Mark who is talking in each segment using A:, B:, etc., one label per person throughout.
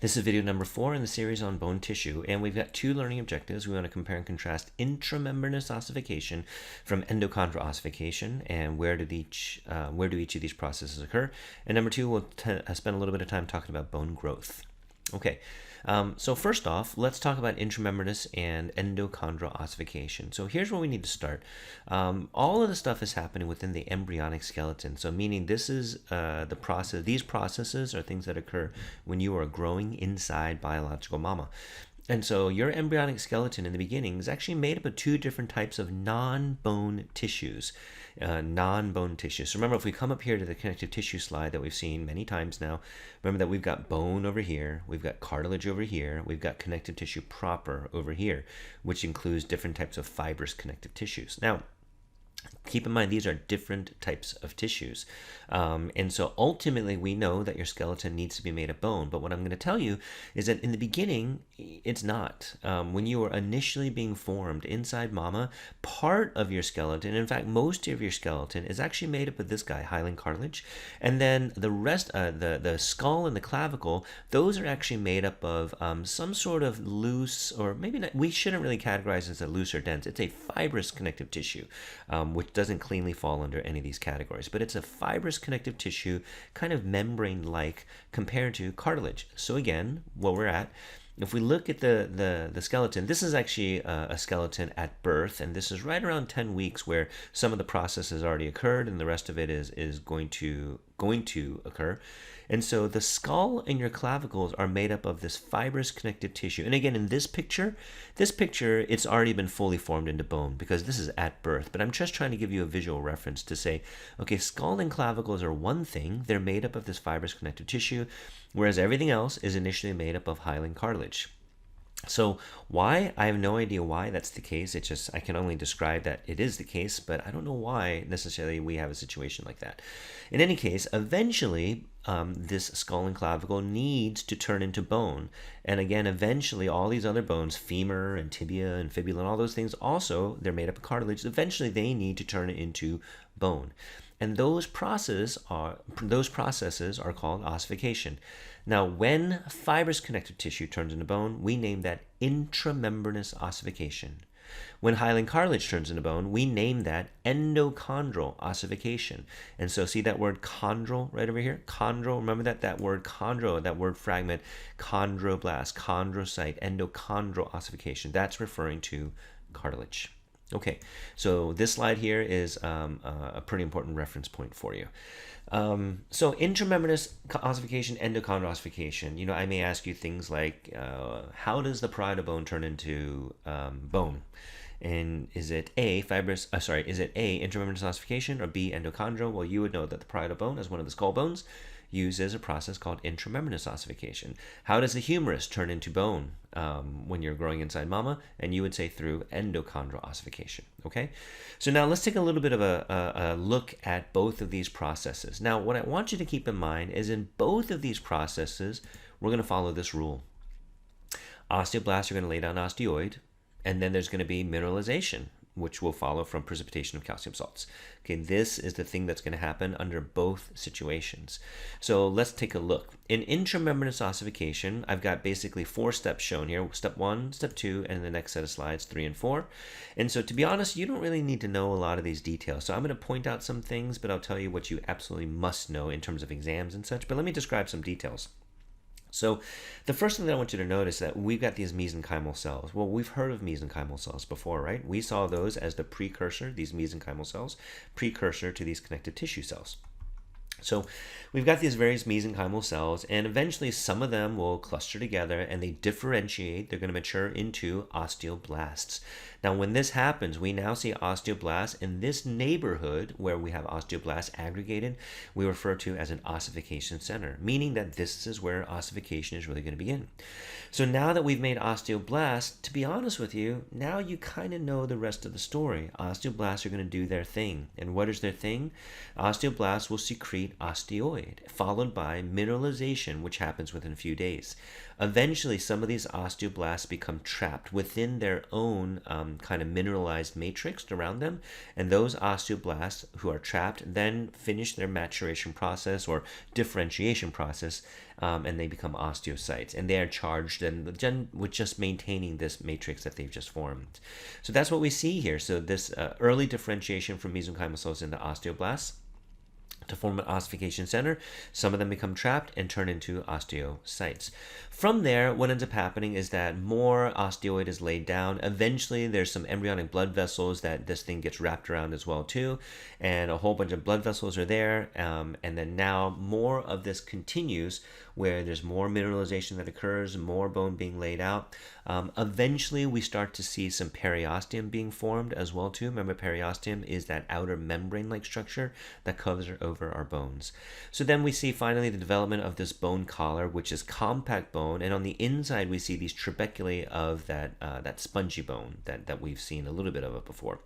A: This is video number 4 in the series on bone tissue, and we've got 2 learning objectives. We want to compare and contrast intramembranous ossification from endochondral ossification, and where do each of these processes occur. And number 2, we'll spend a little bit of time talking about bone growth. Okay, so first off, let's talk about intramembranous and endochondral ossification. So here's where we need to start. All of the stuff is happening within the embryonic skeleton. So meaning this is the process. These processes are things that occur when you are growing inside biological mama. And so your embryonic skeleton in the beginning is actually made up of 2 different types of non-bone tissues. Non-bone tissues. So remember, if we come up here to the connective tissue slide that we've seen many times now, remember that we've got bone over here, we've got cartilage over here, we've got connective tissue proper over here, which includes different types of fibrous connective tissues. Now, keep in mind, these are different types of tissues. And so ultimately, we know that your skeleton needs to be made of bone. But what I'm going to tell you is that in the beginning, it's not. When you are initially being formed inside mama, part of your skeleton, in fact, most of your skeleton is actually made up of this guy, hyaline cartilage. And then the rest, the skull and the clavicle, those are actually made up of some sort of loose, or maybe not, we shouldn't really categorize it as a loose or dense. It's a fibrous connective tissue, which doesn't cleanly fall under any of these categories. But it's a fibrous connective tissue, kind of membrane-like compared to cartilage. So again, what we're at, if we look at the skeleton, this is actually a skeleton at birth, and this is right around 10 weeks where some of the process has already occurred and the rest of it is going to occur. And so the skull and your clavicles are made up of this fibrous connective tissue. And again, in this picture, it's already been fully formed into bone because this is at birth. But I'm just trying to give you a visual reference to say, okay, skull and clavicles are one thing. They're made up of this fibrous connective tissue, whereas everything else is initially made up of hyaline cartilage. So why? I have no idea why that's the case. It's just, I can only describe that it is the case, but I don't know why necessarily we have a situation like that. In any case, eventually, this skull and clavicle needs to turn into bone. And again, eventually all these other bones, femur and tibia and fibula and all those things, also, they're made up of cartilage. Eventually they need to turn it into bone. And those processes are called ossification. Now, when fibrous connective tissue turns into bone, we name that intramembranous ossification. When hyaline cartilage turns into bone, we name that endochondral ossification. And so see that word chondral right over here? Chondral, remember that word chondro, that word fragment, chondroblast, chondrocyte, endochondral ossification. That's referring to cartilage. Okay, so this slide here is a pretty important reference point for you. So intramembranous ossification, endochondral ossification. You know, I may ask you things like, how does the parietal bone turn into bone? And is it A, intramembranous ossification, or B, endochondral? Well, you would know that the parietal bone is one of the skull bones, uses a process called intramembranous ossification. How does the humerus turn into bone when you're growing inside mama? And you would say through endochondral ossification. Okay, so now let's take a little bit of a look at both of these processes. Now, what I want you to keep in mind is in both of these processes, we're going to follow this rule. Osteoblasts are going to lay down osteoid, and then there's going to be mineralization, which will follow from precipitation of calcium salts. Okay, this is the thing that's going to happen under both situations. So let's take a look. In intramembranous ossification, I've got basically 4 steps shown here. Step 1, step 2, and the next set of slides, 3 and 4. And so to be honest, you don't really need to know a lot of these details. So I'm going to point out some things, but I'll tell you what you absolutely must know in terms of exams and such. But let me describe some details. So the first thing that I want you to notice is that we've got these mesenchymal cells. Well, we've heard of mesenchymal cells before, right? We saw those as the precursor, these mesenchymal cells, precursor to these connective tissue cells. So we've got these various mesenchymal cells, and eventually some of them will cluster together and they differentiate. They're going to mature into osteoblasts. Now, when this happens, we now see osteoblasts in this neighborhood where we have osteoblasts aggregated. We refer to as an ossification center, meaning that this is where ossification is really going to begin. So now that we've made osteoblasts, to be honest with you, now you kind of know the rest of the story. Osteoblasts are going to do their thing. And what is their thing? Osteoblasts will secrete osteoid, followed by mineralization, which happens within a few days. Eventually, some of these osteoblasts become trapped within their own kind of mineralized matrix around them. And those osteoblasts who are trapped then finish their maturation process or differentiation process, and they become osteocytes. And they are charged with just maintaining this matrix that they've just formed. So that's what we see here. So this early differentiation from mesenchymal cells into osteoblasts to form an ossification center. Some of them become trapped and turn into osteocytes. From there, what ends up happening is that more osteoid is laid down. Eventually, there's some embryonic blood vessels that this thing gets wrapped around as well too, and a whole bunch of blood vessels are there. And then now more of this continues, where there's more mineralization that occurs, more bone being laid out. Eventually, we start to see some periosteum being formed as well too. Remember, periosteum is that outer membrane-like structure that covers over our bones. So then we see finally the development of this bone collar, which is compact bone, and on the inside we see these trabeculae of that spongy bone that we've seen a little bit of it before.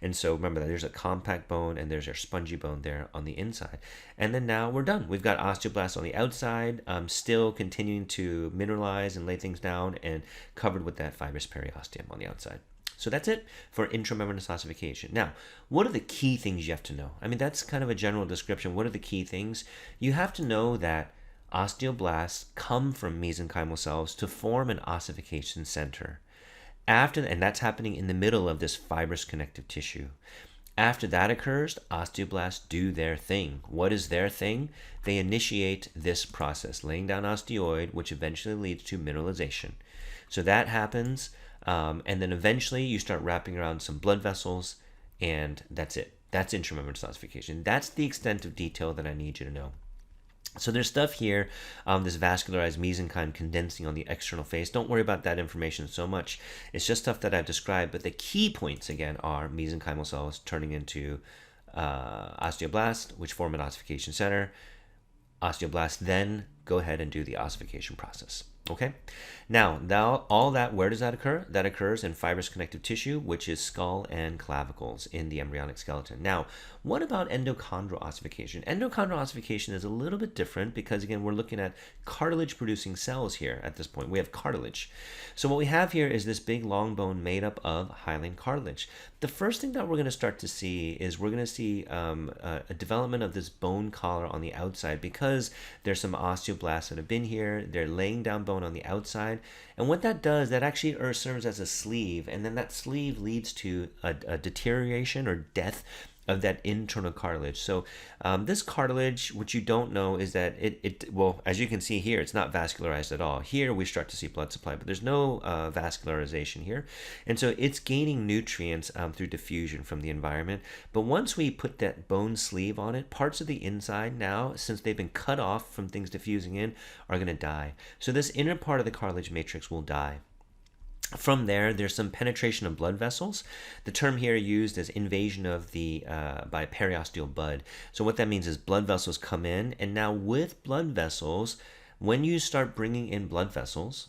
A: And so remember that there's a compact bone and there's our spongy bone there on the inside. And then now we're done. We've got osteoblasts on the outside, still continuing to mineralize and lay things down, and covered with that fibrous periosteum on the outside. So that's it for intramembranous ossification. Now, what are the key things you have to know? I mean, that's kind of a general description. What are the key things? You have to know that osteoblasts come from mesenchymal cells to form an ossification center. And that's happening in the middle of this fibrous connective tissue. After that occurs, osteoblasts do their thing. What is their thing? They initiate this process, laying down osteoid, which eventually leads to mineralization. So that happens, and then eventually you start wrapping around some blood vessels, and that's it. That's intramembranous ossification. That's the extent of detail that I need you to know. So there's stuff here, this vascularized mesenchyme condensing on the external face. Don't worry about that information so much. It's just stuff that I've described, but the key points, again, are mesenchymal cells turning into osteoblasts, which form an ossification center. Osteoblasts then go ahead and do the ossification process. Okay, now all that, where does that occur? That occurs in fibrous connective tissue, which is skull and clavicles in the embryonic skeleton. Now, what about endochondral ossification? Endochondral ossification is a little bit different because, again, we're looking at cartilage-producing cells here at this point. We have cartilage. So what we have here is this big long bone made up of hyaline cartilage. The first thing that we're going to start to see is we're going to see a development of this bone collar on the outside because there's some osteoblasts that have been here. They're laying down bone on the outside, and what that does, that actually serves as a sleeve, and then that sleeve leads to a deterioration or death of that internal cartilage. So this cartilage, what you don't know is that well, as you can see here, it's not vascularized at all. Here we start to see blood supply, but there's no vascularization here, and so it's gaining nutrients through diffusion from the environment. But once we put that bone sleeve on it, parts of the inside now, since they've been cut off from things diffusing in, are going to die. So this inner part of the cartilage matrix will die. From there, there's some penetration of blood vessels. The term here used is invasion of the by periosteal bud. So what that means is blood vessels come in, and now with blood vessels, when you start bringing in blood vessels,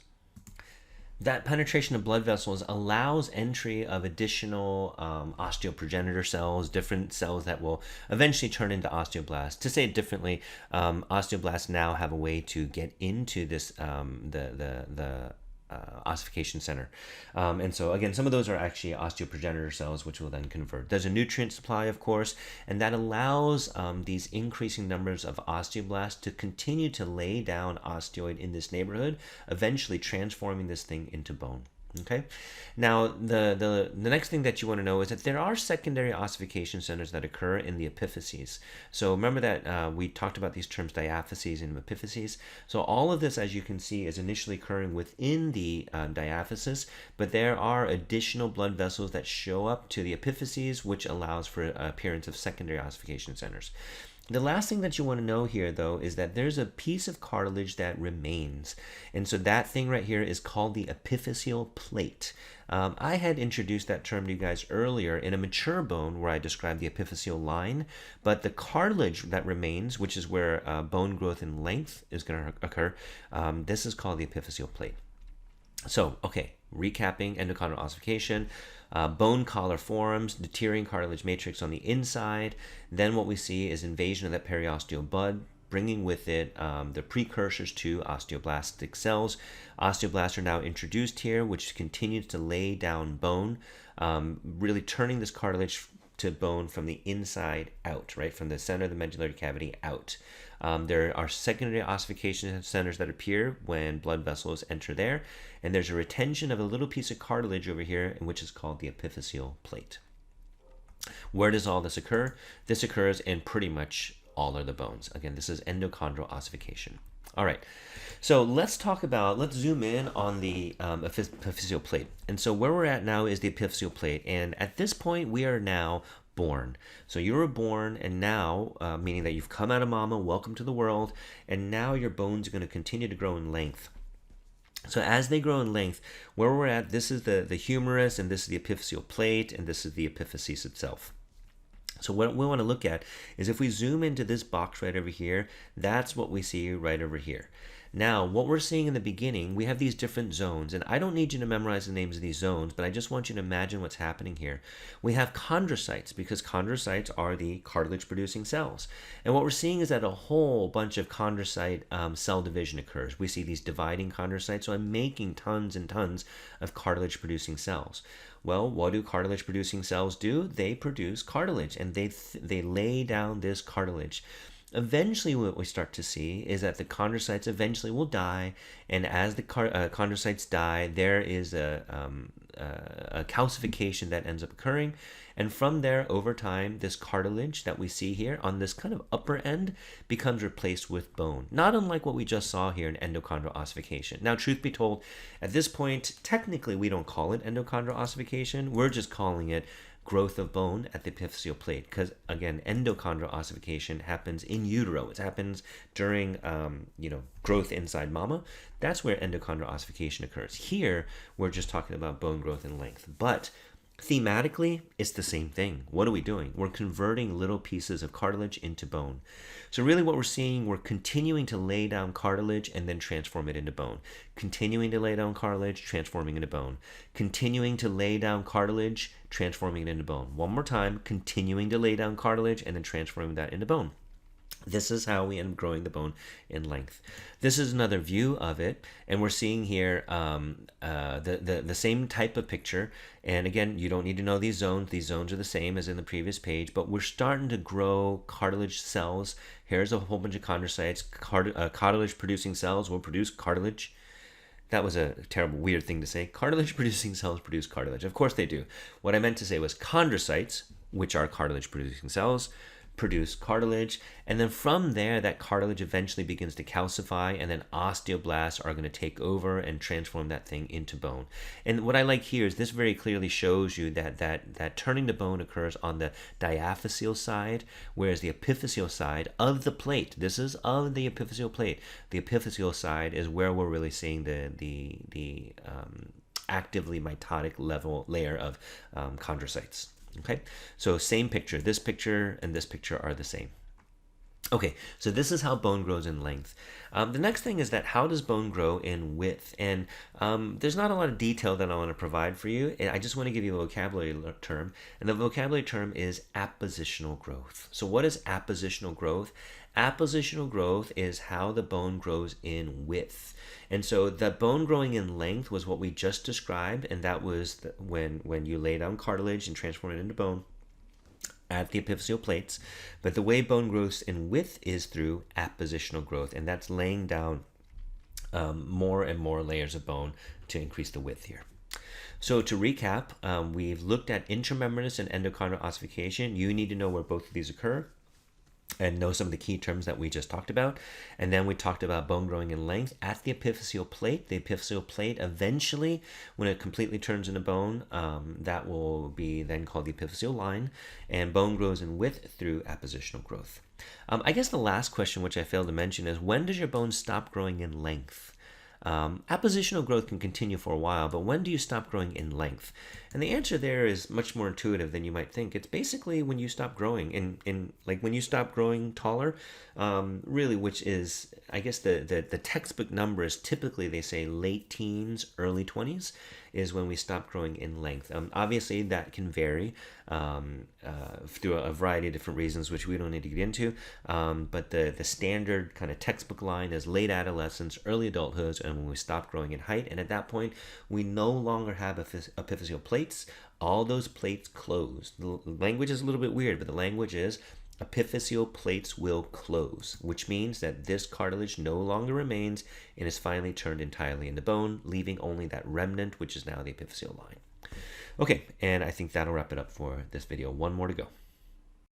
A: that penetration of blood vessels allows entry of additional osteoprogenitor cells, different cells that will eventually turn into osteoblasts. To say it differently, osteoblasts now have a way to get into this the ossification center. And so again, some of those are actually osteoprogenitor cells, which will then convert. There's a nutrient supply, of course, and that allows these increasing numbers of osteoblasts to continue to lay down osteoid in this neighborhood, eventually transforming this thing into bone. Okay, now the next thing that you want to know is that there are secondary ossification centers that occur in the epiphyses. So remember that we talked about these terms diaphyses and epiphyses. So all of this, as you can see, is initially occurring within the diaphysis, but there are additional blood vessels that show up to the epiphyses, which allows for appearance of secondary ossification centers. The last thing that you want to know here, though, is that there's a piece of cartilage that remains. And so that thing right here is called the epiphyseal plate. I had introduced that term to you guys earlier in a mature bone where I described the epiphyseal line, but the cartilage that remains, which is where bone growth in length is going to occur, this is called the epiphyseal plate. So, okay, recapping endochondral ossification. Bone collar forms, deteriorating cartilage matrix on the inside. Then what we see is invasion of that periosteal bud, bringing with it the precursors to osteoblastic cells. Osteoblasts are now introduced here, which continues to lay down bone. really turning this cartilage to bone from the inside out, right? From the center of the medullary cavity out. There are secondary ossification centers that appear when blood vessels enter there, and there's a retention of a little piece of cartilage over here, which is called the epiphyseal plate. Where does all this occur? This occurs in pretty much all of the bones. Again, this is endochondral ossification. All right, so let's zoom in on the epiphyseal plate. And so where we're at now is the epiphyseal plate. And at this point, we are now born. So you were born, and now, meaning that you've come out of mama, welcome to the world, and now your bones are going to continue to grow in length. So as they grow in length, where we're at, this is the humerus, and this is the epiphyseal plate, and this is the epiphysis itself. So what we want to look at is if we zoom into this box right over here, that's what we see right over here. Now, what we're seeing in the beginning, we have these different zones, and I don't need you to memorize the names of these zones, but I just want you to imagine what's happening here. We have chondrocytes, because chondrocytes are the cartilage-producing cells. And what we're seeing is that a whole bunch of chondrocyte cell division occurs. We see these dividing chondrocytes, so I'm making tons and tons of cartilage-producing cells. Well, what do cartilage-producing cells do? They produce cartilage, and they lay down this cartilage. Eventually, what we start to see is that the chondrocytes eventually will die, and as the chondrocytes die, there is a calcification that ends up occurring, and from there, over time, this cartilage that we see here on this kind of upper end becomes replaced with bone, not unlike what we just saw here in endochondral ossification. Now, truth be told, at this point, technically, we don't call it endochondral ossification. We're just calling it growth of bone at the epiphyseal plate, because again, endochondral ossification happens in utero. It happens during growth inside mama. That's where endochondral ossification occurs. Here we're just talking about bone growth and length, but thematically it's the same thing. What are we doing? We're converting little pieces of cartilage into bone. So really what we're seeing, we're continuing to lay down cartilage and then transform it into bone. Continuing to lay down cartilage, transforming into bone. Continuing to lay down cartilage, transforming it into bone. One more time, continuing to lay down cartilage and then transforming that into bone. This is how we end up growing the bone in length. This is another view of it, and we're seeing here the same type of picture. And again, you don't need to know these zones. These zones are the same as in the previous page, but we're starting to grow cartilage cells. Here's a whole bunch of chondrocytes. Cartilage-producing cells will produce cartilage. That was a terrible, weird thing to say. Cartilage-producing cells produce cartilage. Of course they do. What I meant to say was chondrocytes, which are cartilage-producing cells, produce cartilage, and then from there that cartilage eventually begins to calcify, and then osteoblasts are going to take over and transform that thing into bone. And what I like here is this very clearly shows you that turning to bone occurs on the diaphyseal side, whereas the epiphyseal side of the plate, this is of the epiphyseal plate, the epiphyseal side is where we're really seeing the actively mitotic layer of chondrocytes. Okay, so same picture. This picture and this picture are the same. Okay, so this is how bone grows in length. The next thing is that how does bone grow in width? And there's not a lot of detail that I want to provide for you. I just want to give you a vocabulary term, and the vocabulary term is appositional growth. So what is appositional growth? Appositional growth is how the bone grows in width. And so the bone growing in length was what we just described, and that was when you lay down cartilage and transform it into bone at the epiphyseal plates. But the way bone grows in width is through appositional growth, and that's laying down more and more layers of bone to increase the width here. So to recap, we've looked at intramembranous and endochondral ossification. You need to know where both of these occur and know some of the key terms that we just talked about. And then we talked about bone growing in length at the epiphyseal plate. The epiphyseal plate eventually, when it completely turns into bone, that will be then called the epiphyseal line, and bone grows in width through appositional growth. I guess the last question, which I failed to mention, is when does your bone stop growing in length? Appositional growth can continue for a while, but when do you stop growing in length? And the answer there is much more intuitive than you might think. It's basically when you stop growing, like when you stop growing taller, really, which is I guess the textbook numbers, typically they say late teens, early 20s is when we stop growing in length. Obviously, that can vary through a variety of different reasons, which we don't need to get into. But the standard kind of textbook line is late adolescence, early adulthood, and when we stop growing in height. And at that point, we no longer have epiphyseal plates. All those plates close. The language is a little bit weird, but the language is epiphyseal plates will close, which means that this cartilage no longer remains and is finally turned entirely into bone, leaving only that remnant, which is now the epiphyseal line. Okay, and I think that'll wrap it up for this video. One more to go.